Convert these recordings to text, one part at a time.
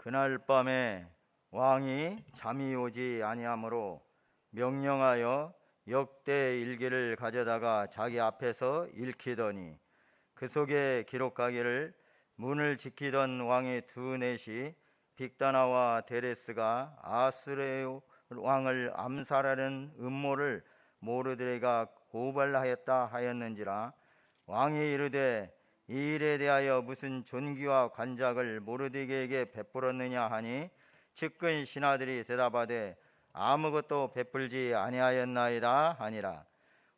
그날 밤에 왕이 잠이 오지 아니하므로 명령하여 역대 일기를 가져다가 자기 앞에서 읽히더니 그 속에 기록하기를 문을 지키던 왕의 두 넷이 빅다나와 데레스가 아수르 왕을 암살하는 음모를 모르드레가 고발하였다 하였는지라. 왕이 이르되 이 일에 대하여 무슨 존귀와 관작을 모르드게에게 베풀었느냐 하니 측근 신하들이 대답하되 아무것도 베풀지 아니하였나이다 하니라.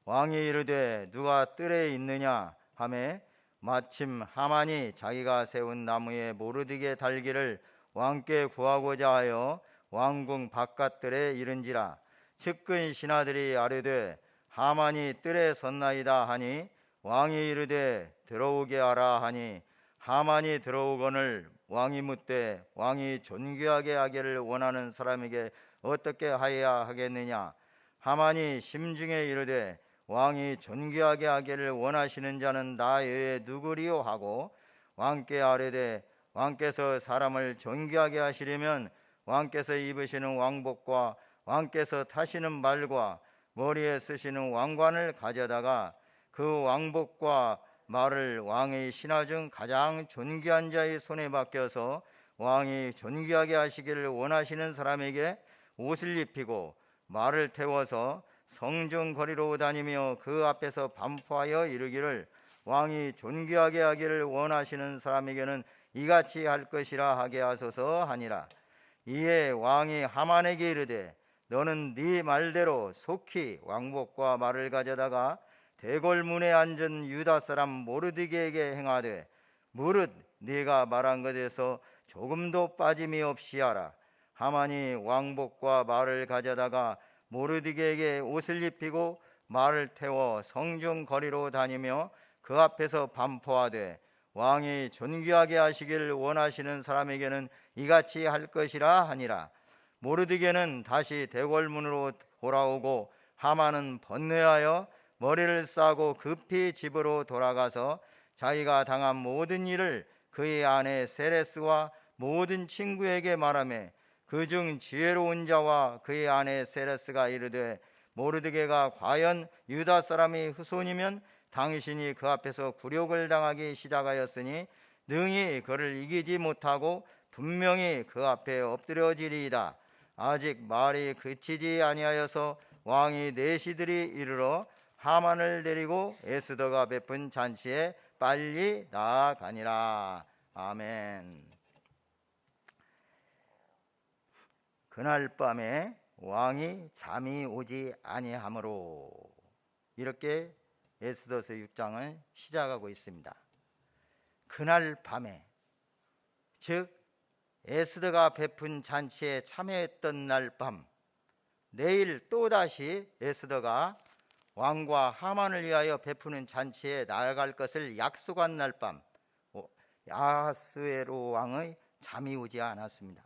왕이 이르되 누가 뜰에 있느냐 하매 마침 하만이 자기가 세운 나무에 모르드게 달기를 왕께 구하고자 하여 왕궁 바깥뜰에 이른지라. 측근 신하들이 아뢰되 하만이 뜰에 섰나이다 하니 왕이 이르되 들어오게 하라 하니 하만이 들어오거늘 왕이 묻되 왕이 존귀하게 하기를 원하는 사람에게 어떻게 하여야 하겠느냐. 하만이 심중에 이르되 왕이 존귀하게 하기를 원하시는 자는 나 외에 누구리요 하고 왕께 아뢰되 왕께서 사람을 존귀하게 하시려면 왕께서 입으시는 왕복과 왕께서 타시는 말과 머리에 쓰시는 왕관을 가져다가 그 왕복과 말을 왕의 신하 중 가장 존귀한 자의 손에 맡겨서 왕이 존귀하게 하시기를 원하시는 사람에게 옷을 입히고 말을 태워서 성중 거리로 다니며 그 앞에서 반포하여 이르기를 왕이 존귀하게 하기를 원하시는 사람에게는 이같이 할 것이라 하게 하소서 하니라. 이에 왕이 하만에게 이르되 너는 네 말대로 속히 왕복과 말을 가져다가 대궐문에 앉은 유다 사람 모르드게에게 행하되 무릇 네가 말한 것에서 조금도 빠짐이 없이 하라. 하만이 왕복과 말을 가져다가 모르드게에게 옷을 입히고 말을 태워 성중 거리로 다니며 그 앞에서 반포하되 왕이 존귀하게 하시길 원하시는 사람에게는 이같이 할 것이라 하니라. 모르드게는 다시 대궐문으로 돌아오고 하만은 번뇌하여 머리를 싸고 급히 집으로 돌아가서 자기가 당한 모든 일을 그의 아내 세레스와 모든 친구에게 말하며 그중 지혜로운 자와 그의 아내 세레스가 이르되 모르드게가 과연 유다 사람의 후손이면 당신이 그 앞에서 굴욕을 당하기 시작하였으니 능히 그를 이기지 못하고 분명히 그 앞에 엎드려지리이다. 아직 말이 그치지 아니하여서 왕이 내시들이 이르러 하만을 데리고 에스더가 베푼 잔치에 빨리 나아가니라. 아멘. 그날 밤에 왕이 잠이 오지 아니하므로, 이렇게 에스더서 6장을 시작하고 있습니다. 그날 밤에, 즉 에스더가 베푼 잔치에 참여했던 날 밤, 내일 또다시 에스더가 왕과 하만을 위하여 베푸는 잔치에 나아갈 것을 약속한 날 밤, 아하수에로 왕의 잠이 오지 않았습니다.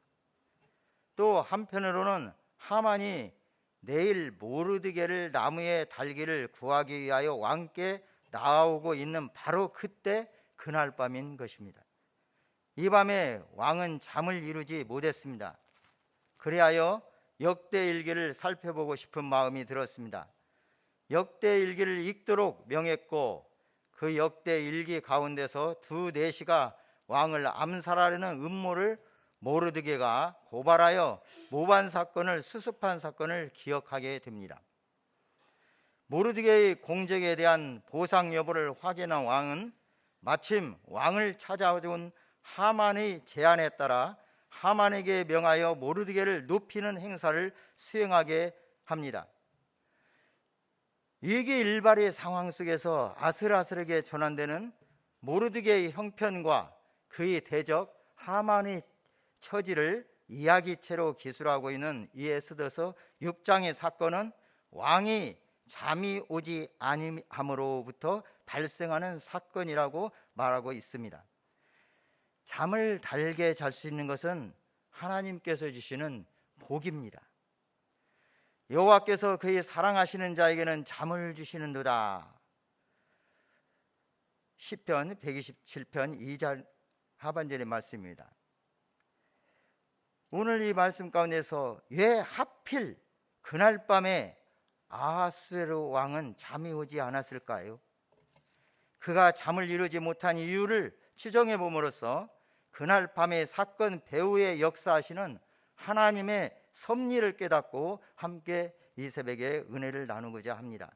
또 한편으로는 하만이 내일 모르드게를 나무에 달기를 구하기 위하여 왕께 나아오고 있는 바로 그때, 그날 밤인 것입니다. 이 밤에 왕은 잠을 이루지 못했습니다. 그리하여 역대일기를 살펴보고 싶은 마음이 들었습니다. 역대일기를 읽도록 명했고 그 역대일기 가운데서 두 내시가 왕을 암살하려는 음모를 모르드게가 고발하여 모반 사건을 수습한 사건을 기억하게 됩니다. 모르드게의 공적에 대한 보상 여부를 확인한 왕은 마침 왕을 찾아온 하만의 제안에 따라 하만에게 명하여 모르드게를 눕히는 행사를 수행하게 합니다. 위기일발의 상황 속에서 아슬아슬하게 전환되는 모르드게의 형편과 그의 대적 하만의 처지를 이야기체로 기술하고 있는 이 에스더서 6장의 사건은 왕이 잠이 오지 아니함으로부터 발생하는 사건이라고 말하고 있습니다. 잠을 달게 잘 수 있는 것은 하나님께서 주시는 복입니다. 여호와께서 그의 사랑하시는 자에게는 잠을 주시는도다. 시편 127편 2절 하반절의 말씀입니다. 오늘 이 말씀 가운데서 왜 하필 그날 밤에 아하수에로 왕은 잠이 오지 않았을까요? 그가 잠을 이루지 못한 이유를 추정해 봄으로써 그날 밤의 사건 배후에 역사하시는 하나님의 섭리를 깨닫고 함께 이 새벽에 은혜를 나누고자 합니다.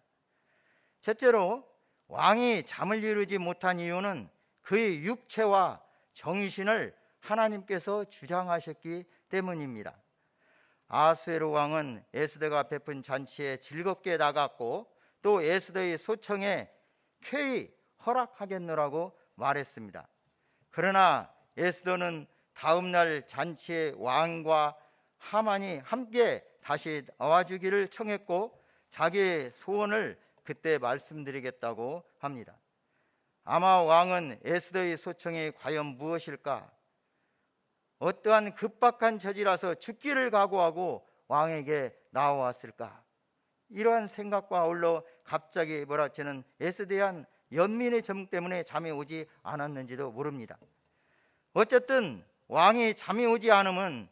첫째로 왕이 잠을 이루지 못한 이유는 그의 육체와 정신을 하나님께서 주장하셨기 때문입니다. 아하수에로 왕은 에스더가 베푼 잔치에 즐겁게 나갔고 또 에스더의 소청에 쾌히 허락하겠노라고 말했습니다. 그러나 에스더는 다음날 잔치에 왕과 하만이 함께 다시 나와주기를 청했고 자기의 소원을 그때 말씀드리겠다고 합니다. 아마 왕은 에스더의 소청이 과연 무엇일까? 어떠한 급박한 처지라서 죽기를 각오하고 왕에게 나와왔을까? 이러한 생각과 아울러 갑자기 몰아치는 에스더에 대한 연민의 점 때문에 잠이 오지 않았는지도 모릅니다. 어쨌든 왕이 잠이 오지 않으면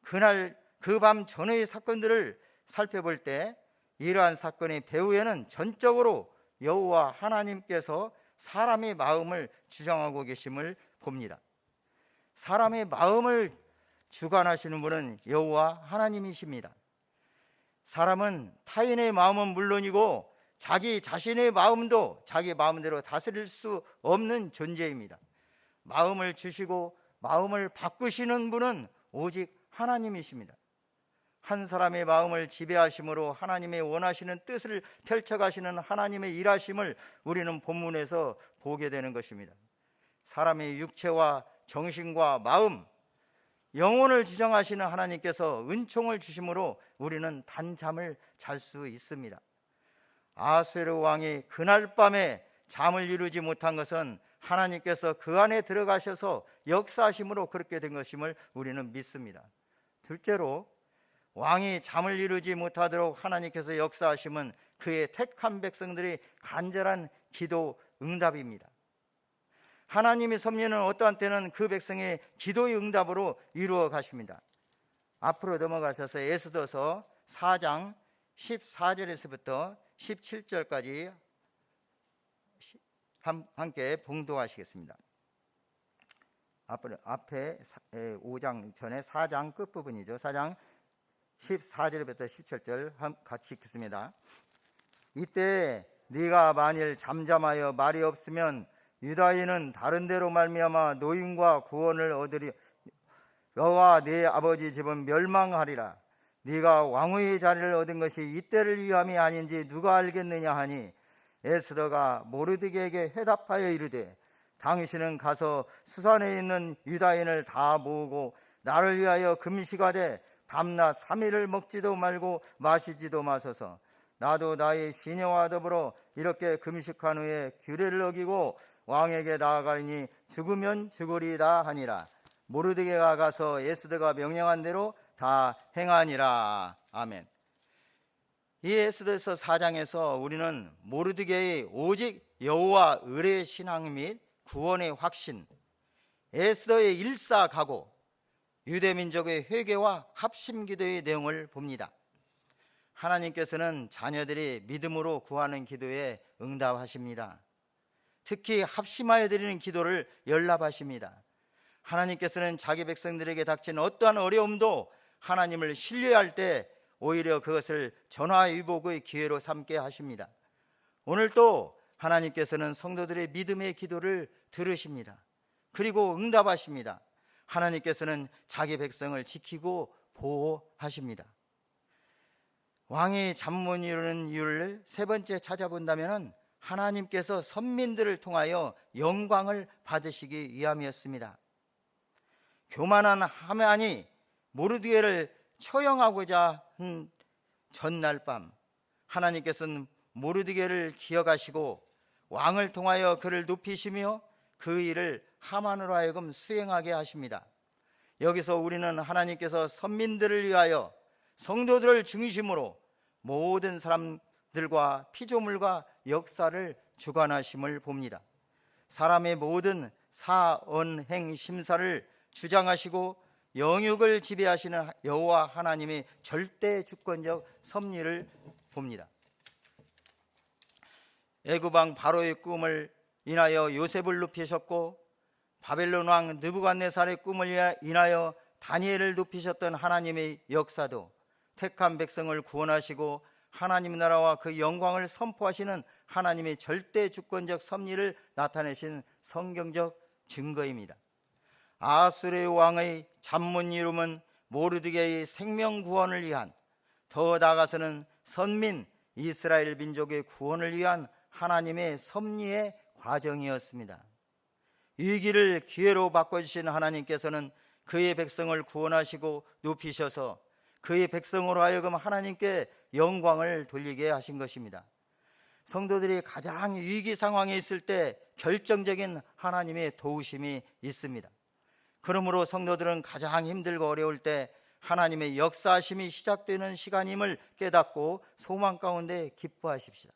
그날 그 밤 전의 사건들을 살펴볼 때 이러한 사건의 배후에는 전적으로 여호와 하나님께서 사람의 마음을 주장하고 계심을 봅니다. 사람의 마음을 주관하시는 분은 여호와 하나님이십니다. 사람은 타인의 마음은 물론이고 자기 자신의 마음도 자기 마음대로 다스릴 수 없는 존재입니다. 마음을 주시고 마음을 바꾸시는 분은 오직 하나님이십니다. 한 사람의 마음을 지배하심으로 하나님의 원하시는 뜻을 펼쳐가시는 하나님의 일하심을 우리는 본문에서 보게 되는 것입니다. 사람의 육체와 정신과 마음, 영혼을 지정하시는 하나님께서 은총을 주심으로 우리는 단잠을 잘 수 있습니다. 아하수에로 왕이 그날 밤에 잠을 이루지 못한 것은 하나님께서 그 안에 들어가셔서 역사하심으로 그렇게 된 것임을 우리는 믿습니다. 둘째로 왕이 잠을 이루지 못하도록 하나님께서 역사하심은 그의 택한 백성들이 간절한 기도 응답입니다. 하나님의 섭리는 어떠한 때는 그 백성의 기도의 응답으로 이루어 가십니다. 앞으로 넘어가셔서 에스더서 4장 14절에서부터 17절까지 함께 봉독하시겠습니다. 앞에 5장 전에 4장 끝부분이죠. 4장 14절부터 17절 같이 읽겠습니다. 이때 네가 만일 잠잠하여 말이 없으면 유다인은 다른 데로 말미암아 노임과 구원을 얻으리. 너와 네 아버지 집은 멸망하리라. 네가 왕의 자리를 얻은 것이 이때를 위함이 아닌지 누가 알겠느냐 하니 에스더가 모르드게에게 해답하여 이르되 당신은 가서 수산에 있는 유다인을 다 모으고 나를 위하여 금식하되 밤낮 3일을 먹지도 말고 마시지도 마소서. 나도 나의 시녀와 더불어 이렇게 금식한 후에 규례를 어기고 왕에게 나아가리니 죽으면 죽으리다 하니라. 모르드게가 가서 에스더가 명령한 대로 다 행하니라. 아멘. 이 에스더서 4장에서 우리는 모르드게의 오직 여호와 의뢰의 신앙 및 구원의 확신, 에스더의 일사각오, 유대민족의 회개와 합심기도의 내용을 봅니다. 하나님께서는 자녀들이 믿음으로 구하는 기도에 응답하십니다. 특히 합심하여 드리는 기도를 연락하십니다. 하나님께서는 자기 백성들에게 닥친 어떠한 어려움도 하나님을 신뢰할 때 오히려 그것을 전화위복의 기회로 삼게 하십니다. 오늘도 하나님께서는 성도들의 믿음의 기도를 들으십니다. 그리고 응답하십니다. 하나님께서는 자기 백성을 지키고 보호하십니다. 왕이 잠 못 이루는 이유를 세 번째 찾아본다면 하나님께서 선민들을 통하여 영광을 받으시기 위함이었습니다. 교만한 하만이 모르드게를 처형하고자 한 전날 밤 하나님께서는 모르드게를 기억하시고 왕을 통하여 그를 높이시며 그 일을 하만으로 하여금 수행하게 하십니다. 여기서 우리는 하나님께서 선민들을 위하여 성도들을 중심으로 모든 사람들과 피조물과 역사를 주관하심을 봅니다. 사람의 모든 사언행 심사를 주장하시고 영육을 지배하시는 여호와 하나님의 절대 주권적 섭리를 봅니다. 애굽 왕 바로의 꿈을 인하여 요셉을 높이셨고, 바벨론 왕 느부갓네살의 꿈을 인하여 다니엘을 높이셨던 하나님의 역사도 택한 백성을 구원하시고 하나님 나라와 그 영광을 선포하시는 하나님의 절대 주권적 섭리를 나타내신 성경적 증거입니다. 아수르 왕의 잠문 이름은 모르드게의 생명 구원을 위한, 더 나아가서는 선민 이스라엘 민족의 구원을 위한 하나님의 섭리의 과정이었습니다. 위기를 기회로 바꿔주신 하나님께서는 그의 백성을 구원하시고 높이셔서 그의 백성으로 하여금 하나님께 영광을 돌리게 하신 것입니다. 성도들이 가장 위기 상황에 있을 때 결정적인 하나님의 도우심이 있습니다. 그러므로 성도들은 가장 힘들고 어려울 때 하나님의 역사하심이 시작되는 시간임을 깨닫고 소망 가운데 기뻐하십시다.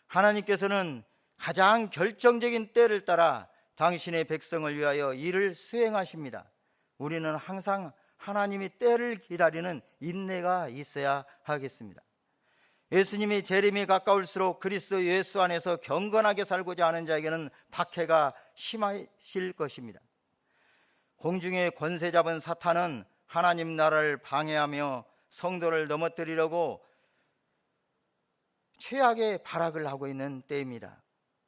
하나님께서는 가장 결정적인 때를 따라 당신의 백성을 위하여 일을 수행하십니다. 우리는 항상 하나님이 때를 기다리는 인내가 있어야 하겠습니다. 예수님이 재림이 가까울수록 그리스도 예수 안에서 경건하게 살고자 하는 자에게는 박해가 심하실 것입니다. 공중의 권세 잡은 사탄은 하나님 나라를 방해하며 성도를 넘어뜨리려고 최악의 발악을 하고 있는 때입니다.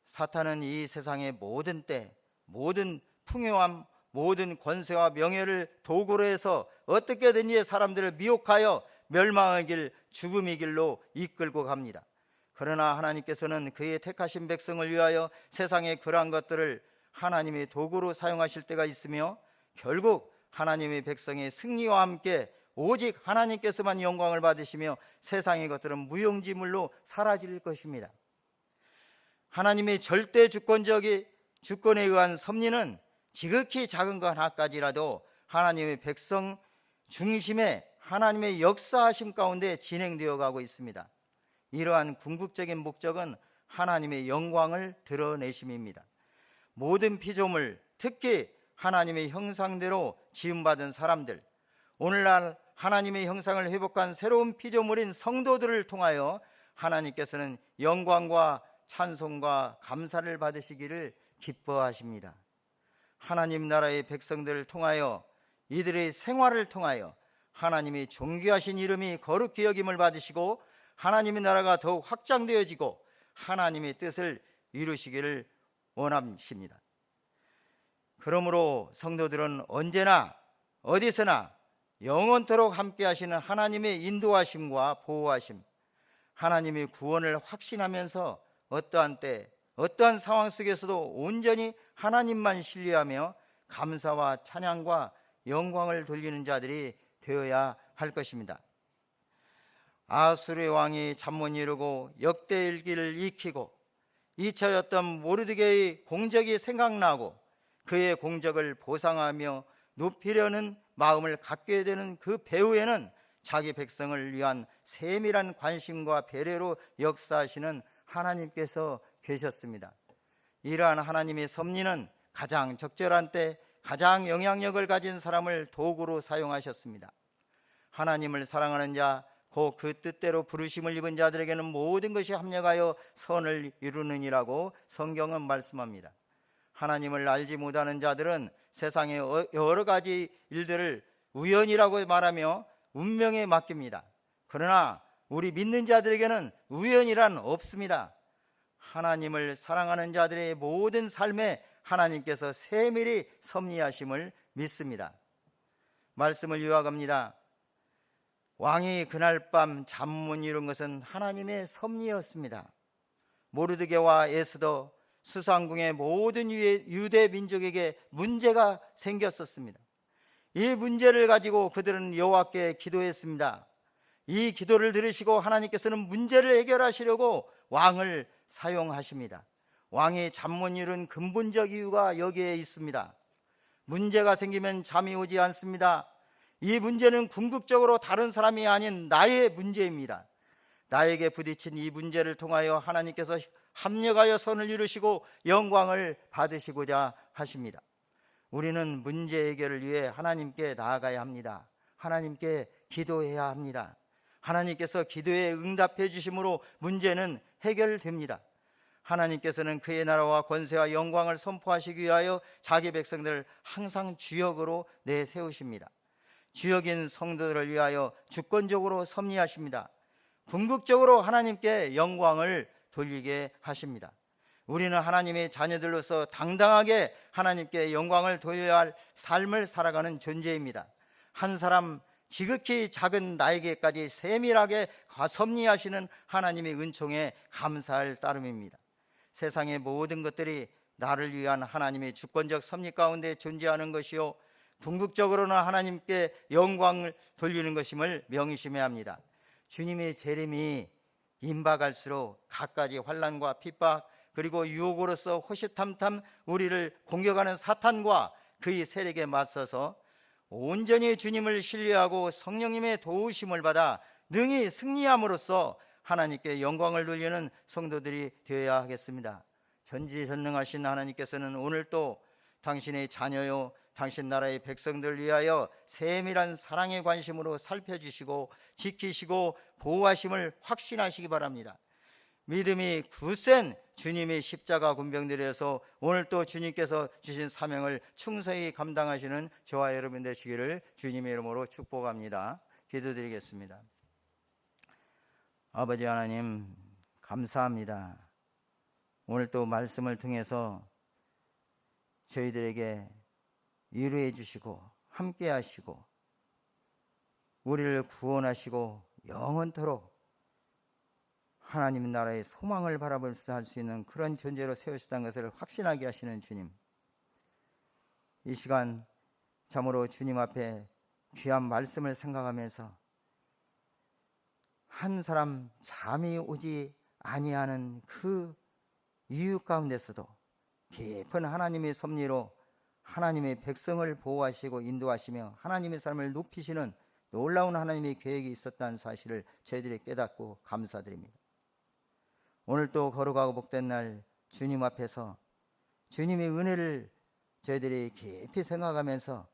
사탄은 이 세상의 모든 때, 모든 풍요함, 모든 권세와 명예를 도구로 해서 어떻게든지 사람들을 미혹하여 멸망의 길, 죽음의 길로 이끌고 갑니다. 그러나 하나님께서는 그의 택하신 백성을 위하여 세상의 그러한 것들을 하나님의 도구로 사용하실 때가 있으며, 결국 하나님의 백성의 승리와 함께 오직 하나님께서만 영광을 받으시며 세상의 것들은 무용지물로 사라질 것입니다. 하나님의 절대 주권에 의한 섭리는 지극히 작은 것 하나까지라도 하나님의 백성 중심의 하나님의 역사하심 가운데 진행되어 가고 있습니다. 이러한 궁극적인 목적은 하나님의 영광을 드러내심입니다. 모든 피조물, 특히 하나님의 형상대로 지음받은 사람들, 오늘날 하나님의 형상을 회복한 새로운 피조물인 성도들을 통하여 하나님께서는 영광과 찬송과 감사를 받으시기를 기뻐하십니다. 하나님 나라의 백성들을 통하여, 이들의 생활을 통하여 하나님이 존귀하신 이름이 거룩히 여김을 받으시고 하나님의 나라가 더욱 확장되어지고 하나님의 뜻을 이루시기를 원하십니다. 그러므로 성도들은 언제나 어디서나 영원토록 함께 하시는 하나님의 인도하심과 보호하심, 하나님의 구원을 확신하면서 어떠한 때, 어떠한 상황 속에서도 온전히 하나님만 신뢰하며 감사와 찬양과 영광을 돌리는 자들이 되어야 할 것입니다. 아수르 왕이 잠못 이루고 역대일기를 익히고 잊혀졌던 모르드게의 공적이 생각나고 그의 공적을 보상하며 높이려는 마음을 갖게 되는 그 배후에는 자기 백성을 위한 세밀한 관심과 배려로 역사하시는 하나님께서 계셨습니다. 이러한 하나님의 섭리는 가장 적절한 때 가장 영향력을 가진 사람을 도구로 사용하셨습니다. 하나님을 사랑하는 자, 곧 그 뜻대로 부르심을 입은 자들에게는 모든 것이 합력하여 선을 이루느니라고 성경은 말씀합니다. 하나님을 알지 못하는 자들은 세상의 여러 가지 일들을 우연이라고 말하며 운명에 맡깁니다. 그러나 우리 믿는 자들에게는 우연이란 없습니다. 하나님을 사랑하는 자들의 모든 삶에 하나님께서 세밀히 섭리하심을 믿습니다. 말씀을 요약합니다. 왕이 그날 밤 잠 못 이룬 것은 하나님의 섭리였습니다. 모르드게와 에스더, 수상궁의 모든 유대 민족에게 문제가 생겼었습니다. 이 문제를 가지고 그들은 여호와께 기도했습니다. 이 기도를 들으시고 하나님께서는 문제를 해결하시려고 왕을 사용하십니다. 왕이 잠 못 이룬 근본적 이유가 여기에 있습니다. 문제가 생기면 잠이 오지 않습니다. 이 문제는 궁극적으로 다른 사람이 아닌 나의 문제입니다. 나에게 부딪힌 이 문제를 통하여 하나님께서 합력하여 선을 이루시고 영광을 받으시고자 하십니다. 우리는 문제 해결을 위해 하나님께 나아가야 합니다. 하나님께 기도해야 합니다. 하나님께서 기도에 응답해 주심으로 문제는 해결됩니다. 하나님께서는 그의 나라와 권세와 영광을 선포하시기 위하여 자기 백성들을 항상 주역으로 내세우십니다. 주역인 성도들을 위하여 주권적으로 섭리하십니다. 궁극적으로 하나님께 영광을 돌리게 하십니다. 우리는 하나님의 자녀들로서 당당하게 하나님께 영광을 돌려야 할 삶을 살아가는 존재입니다. 한 사람 지극히 작은 나에게까지 세밀하게 섭리하시는 하나님의 은총에 감사할 따름입니다. 세상의 모든 것들이 나를 위한 하나님의 주권적 섭리 가운데 존재하는 것이요, 궁극적으로는 하나님께 영광을 돌리는 것임을 명심해야 합니다. 주님의 재림이 임박할수록 갖가지 환난과 핍박, 그리고 유혹으로서 호시탐탐 우리를 공격하는 사탄과 그의 세력에 맞서서 온전히 주님을 신뢰하고 성령님의 도우심을 받아 능히 승리함으로써 하나님께 영광을 돌리는 성도들이 되어야 하겠습니다. 전지전능하신 하나님께서는 오늘도 당신의 자녀요, 당신 나라의 백성들을 위하여 세밀한 사랑의 관심으로 살펴주시고 지키시고 보호하심을 확신하시기 바랍니다. 믿음이 굳센 주님의 십자가 군병들에서 오늘 또 주님께서 주신 사명을 충성히 감당하시는 저와 여러분 되시기를 주님의 이름으로 축복합니다. 기도드리겠습니다. 아버지 하나님, 감사합니다. 오늘 또 말씀을 통해서 저희들에게 위로해 주시고 함께 하시고 우리를 구원하시고 영원토록 하나님 나라의 소망을 바라보면서 할 수 있는 그런 존재로 세우시다는 것을 확신하게 하시는 주님, 이 시간 참으로 주님 앞에 귀한 말씀을 생각하면서 한 사람 잠이 오지 아니하는 그 이유 가운데서도 깊은 하나님의 섭리로 하나님의 백성을 보호하시고 인도하시며 하나님의 삶을 높이시는 놀라운 하나님의 계획이 있었다는 사실을 저희들이 깨닫고 감사드립니다. 오늘 또 거룩하고 복된 날 주님 앞에서 주님의 은혜를 저희들이 깊이 생각하면서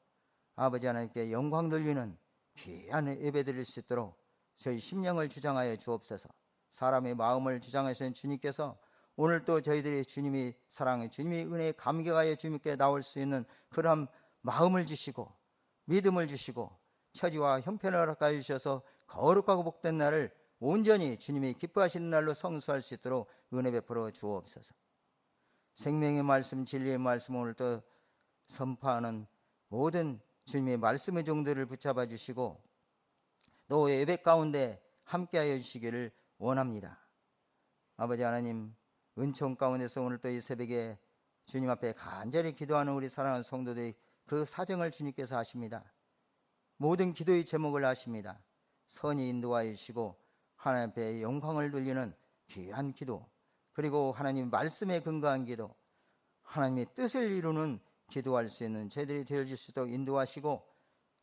아버지 하나님께 영광 돌리는 귀한 예배 드릴 수 있도록 저희 심령을 주장하여 주옵소서. 사람의 마음을 주장하시는 주님께서 오늘 또 저희들이 주님의 사랑에 주님의 은혜에 감격하여 주님께 나올 수 있는 그런 마음을 주시고 믿음을 주시고 처지와 형편을 허락하여 주셔서 거룩하고 복된 날을 온전히 주님이 기뻐하시는 날로 성수할 수 있도록 은혜 베풀어 주옵소서. 생명의 말씀, 진리의 말씀 오늘 또 선포하는 모든 주님의 말씀의 종들을 붙잡아 주시고 또 예배 가운데 함께하여 주시기를 원합니다. 아버지 하나님, 은총 가운데서 오늘 또 이 새벽에 주님 앞에 간절히 기도하는 우리 사랑하는 성도들이 그 사정을 주님께서 아십니다. 모든 기도의 제목을 아십니다. 선히 인도하여 주시고 하나님 앞에 영광을 돌리는 귀한 기도, 그리고 하나님 말씀에 근거한 기도, 하나님의 뜻을 이루는 기도할 수 있는 저희들이 되어질 수 있도록 인도하시고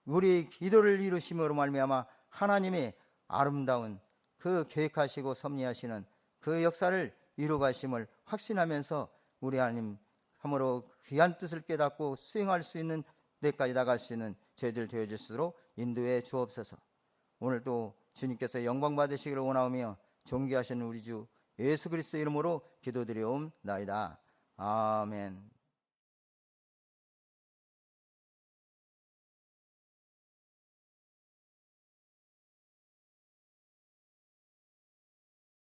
우리의 기도를 이루심으로 말미암아 하나님의 아름다운 그 계획하시고 섭리하시는 그 역사를 이루가심을 확신하면서 우리 하나님 참으로 귀한 뜻을 깨닫고 수행할 수 있는 데까지 나갈 수 있는 저희들 되어질 수 있도록 인도해 주옵소서. 오늘도 주님께서 영광 받으시기를 원하오며 존귀하신 우리 주 예수 그리스도 이름으로 기도드리옵나이다. 아멘.